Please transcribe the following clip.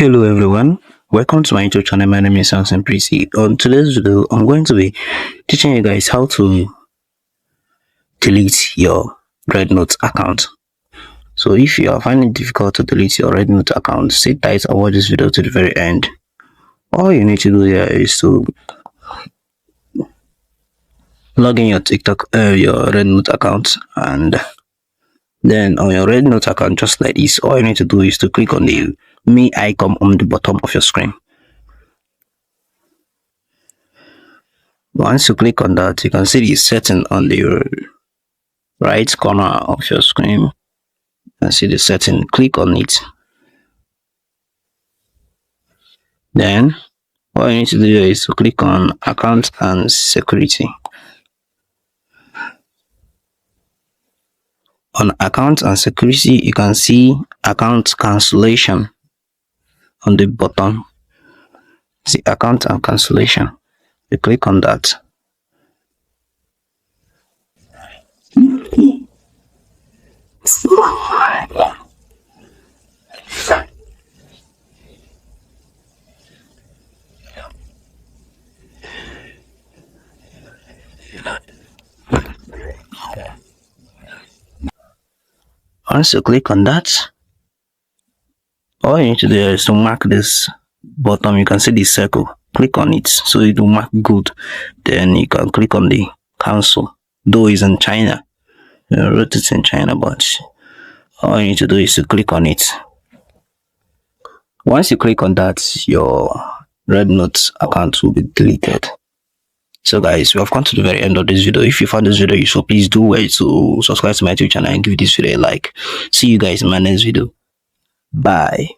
Hello everyone, welcome to my YouTube channel. My name is Samson Prissy. On today's video, I'm going to be teaching you guys how to delete your REDNOTE account. So if you are finding it difficult to delete your REDNOTE account, sit tight and watch this video to the very end. All you need to do here is to log in your your REDNOTE account, and then on your REDNOTE account, just like this, all you need to do is to click on the me icon on the bottom of your screen. Once you click on that, you can see the setting on the right corner of your screen. You can see the setting. Click on it. Then what you need to do is to click on account and security. On account and security, you can see account cancellation on the bottom. See account and cancellation. You click on that. Once you click on that, all you need to do is to mark this bottom. You can see the circle. Click on it so it will mark good. Then you can click on the cancel. Though it's in China, I wrote it in China, but all you need to do is to click on it. Once you click on that, your REDNOTE account will be deleted. So guys, we have come to the very end of this video. If you found this video useful, please do wait to subscribe to my YouTube channel and give this video a like. See you guys in my next video. Bye.